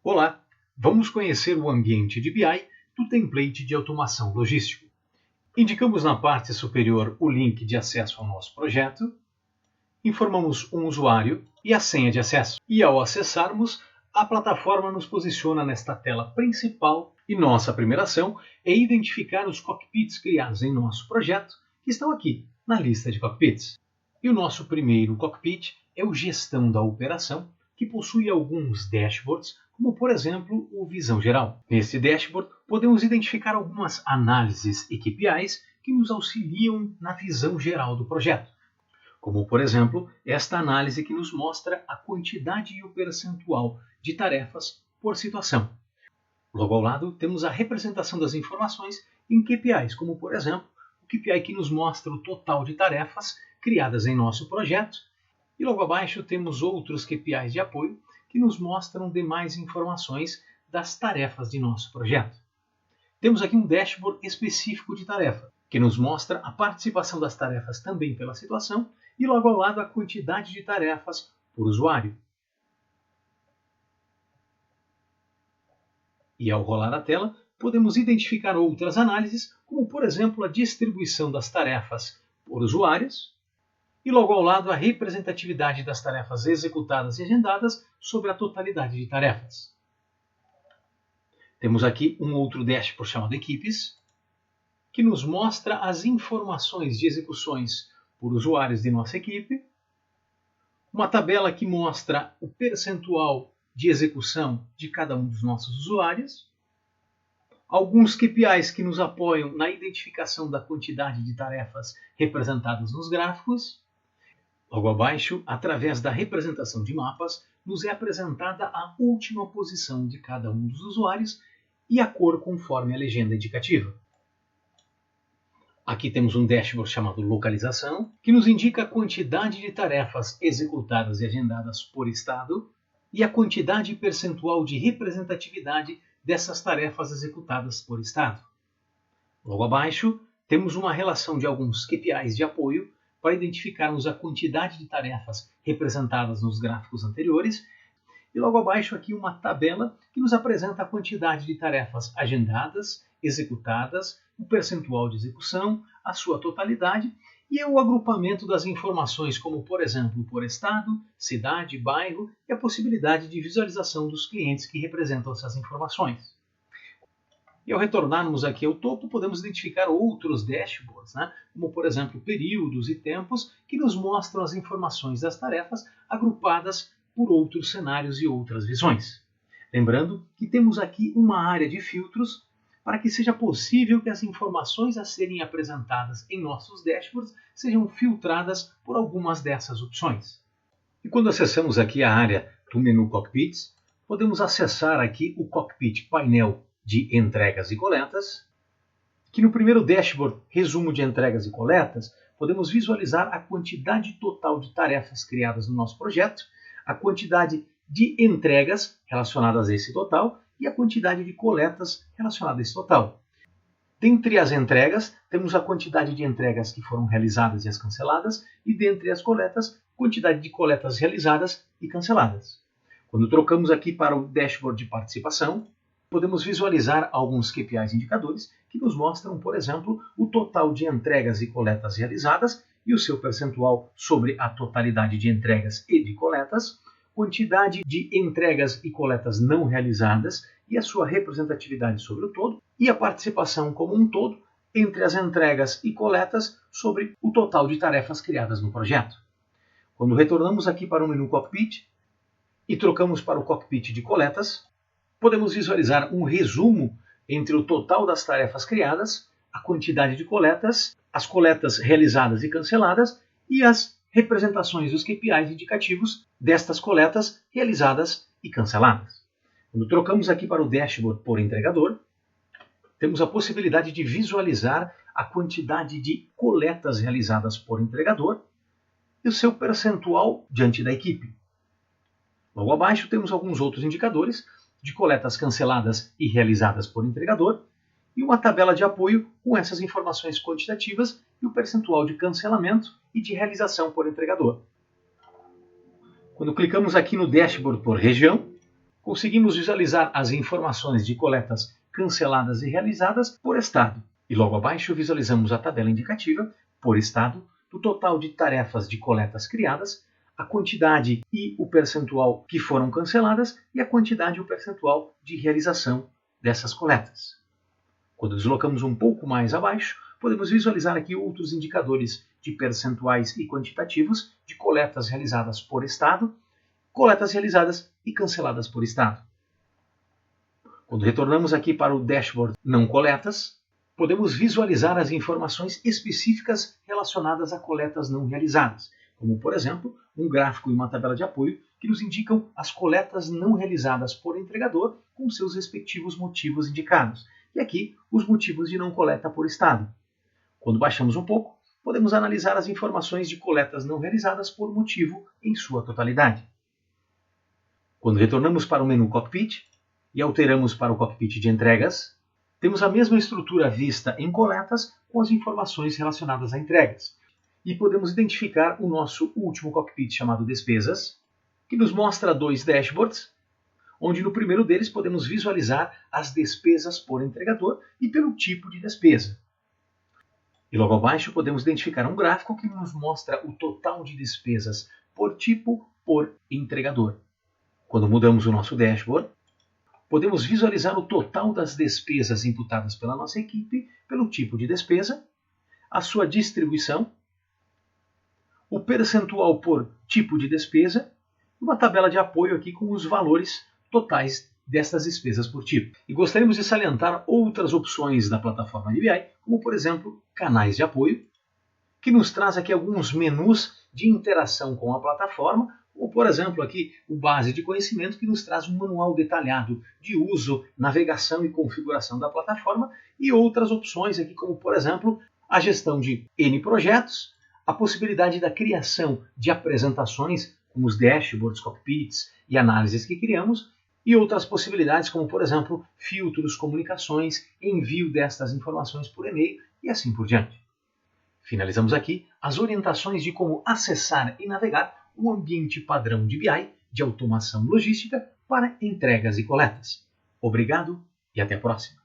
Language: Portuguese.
Olá, vamos conhecer o ambiente de BI do template de automação logístico. Indicamos na parte superior o link de acesso ao nosso projeto, informamos um usuário e a senha de acesso. E ao acessarmos, a plataforma nos posiciona nesta tela principal e nossa primeira ação é identificar os cockpits criados em nosso projeto que estão aqui na lista de cockpits. E o nosso primeiro cockpit é o Gestão da Operação, que possui alguns dashboards, como por exemplo o Visão Geral. Nesse dashboard podemos identificar algumas análises e KPIs que nos auxiliam na visão geral do projeto, como por exemplo esta análise que nos mostra a quantidade e o percentual de tarefas por situação. Logo ao lado temos a representação das informações em KPIs, como por exemplo o KPI que nos mostra o total de tarefas criadas em nosso projeto, e logo abaixo temos outros KPIs de apoio que nos mostram demais informações das tarefas de nosso projeto. Temos aqui um dashboard específico de tarefa, que nos mostra a participação das tarefas também pela situação e logo ao lado a quantidade de tarefas por usuário. E ao rolar a tela, podemos identificar outras análises, como por exemplo a distribuição das tarefas por usuários, e logo ao lado a representatividade das tarefas executadas e agendadas sobre a totalidade de tarefas. Temos aqui um outro dashboard chamado Equipes, que nos mostra as informações de execuções por usuários de nossa equipe, uma tabela que mostra o percentual de execução de cada um dos nossos usuários, alguns KPIs que nos apoiam na identificação da quantidade de tarefas representadas nos gráficos. Logo abaixo, através da representação de mapas, nos é apresentada a última posição de cada um dos usuários e a cor conforme a legenda indicativa. Aqui temos um dashboard chamado Localização, que nos indica a quantidade de tarefas executadas e agendadas por estado e a quantidade percentual de representatividade dessas tarefas executadas por estado. Logo abaixo, temos uma relação de alguns KPIs de apoio para identificarmos a quantidade de tarefas representadas nos gráficos anteriores, e logo abaixo aqui uma tabela que nos apresenta a quantidade de tarefas agendadas, executadas, o percentual de execução, a sua totalidade e o agrupamento das informações, como por exemplo por estado, cidade, bairro e a possibilidade de visualização dos clientes que representam essas informações. E ao retornarmos aqui ao topo, podemos identificar outros dashboards, como por exemplo períodos e tempos, que nos mostram as informações das tarefas agrupadas por outros cenários e outras visões. Lembrando que temos aqui uma área de filtros para que seja possível que as informações a serem apresentadas em nossos dashboards sejam filtradas por algumas dessas opções. E quando acessamos aqui a área do menu Cockpits, podemos acessar aqui o Cockpit Painel de entregas e coletas, que no primeiro dashboard, resumo de entregas e coletas, podemos visualizar a quantidade total de tarefas criadas no nosso projeto, a quantidade de entregas relacionadas a esse total e a quantidade de coletas relacionadas a esse total. Dentre as entregas, temos a quantidade de entregas que foram realizadas e as canceladas, e dentre as coletas, quantidade de coletas realizadas e canceladas. Quando trocamos aqui para o dashboard de participação, podemos visualizar alguns KPIs indicadores que nos mostram, por exemplo, o total de entregas e coletas realizadas e o seu percentual sobre a totalidade de entregas e de coletas, quantidade de entregas e coletas não realizadas e a sua representatividade sobre o todo, e a participação como um todo entre as entregas e coletas sobre o total de tarefas criadas no projeto. Quando retornamos aqui para o menu Cockpit e trocamos para o Cockpit de coletas, podemos visualizar um resumo entre o total das tarefas criadas, a quantidade de coletas, as coletas realizadas e canceladas e as representações dos KPIs indicativos destas coletas realizadas e canceladas. Quando trocamos aqui para o dashboard por entregador, temos a possibilidade de visualizar a quantidade de coletas realizadas por entregador e o seu percentual diante da equipe. Logo abaixo temos alguns outros indicadores de coletas canceladas e realizadas por entregador, e uma tabela de apoio com essas informações quantitativas e o percentual de cancelamento e de realização por entregador. Quando clicamos aqui no dashboard por região, Conseguimos visualizar as informações de coletas canceladas e realizadas por estado. E logo abaixo visualizamos a tabela indicativa, por estado, do total de tarefas de coletas criadas, a quantidade e o percentual que foram canceladas e a quantidade e o percentual de realização dessas coletas. Quando deslocamos um pouco mais abaixo, podemos visualizar aqui outros indicadores de percentuais e quantitativos de coletas realizadas por estado, coletas realizadas e canceladas por estado. Quando retornamos aqui para o dashboard não coletas, podemos visualizar as informações específicas relacionadas a coletas não realizadas, como, por exemplo, um gráfico e uma tabela de apoio que nos indicam as coletas não realizadas por entregador com seus respectivos motivos indicados, e aqui os motivos de não coleta por estado. Quando baixamos um pouco, podemos analisar as informações de coletas não realizadas por motivo em sua totalidade. Quando retornamos para o menu Cockpit e alteramos para o Cockpit de entregas, temos a mesma estrutura vista em coletas com as informações relacionadas a entregas. E podemos identificar o nosso último cockpit chamado Despesas, que nos mostra dois dashboards, onde no primeiro deles podemos visualizar as despesas por entregador e pelo tipo de despesa. E logo abaixo podemos identificar um gráfico que nos mostra o total de despesas por tipo por entregador. Quando mudamos o nosso dashboard, podemos visualizar o total das despesas imputadas pela nossa equipe pelo tipo de despesa, a sua distribuição, o percentual por tipo de despesa e uma tabela de apoio aqui com os valores totais dessas despesas por tipo. E gostaríamos de salientar outras opções da plataforma de BI, como por exemplo, canais de apoio, que nos traz aqui alguns menus de interação com a plataforma, ou por exemplo aqui o base de conhecimento que nos traz um manual detalhado de uso, navegação e configuração da plataforma e outras opções aqui como por exemplo a gestão de N projetos, a possibilidade da criação de apresentações com os dashboards, cockpits e análises que criamos e outras possibilidades como por exemplo filtros, comunicações, envio destas informações por e-mail e assim por diante. Finalizamos aqui as orientações de como acessar e navegar o ambiente padrão de BI de automação logística para entregas e coletas. Obrigado e até a próxima.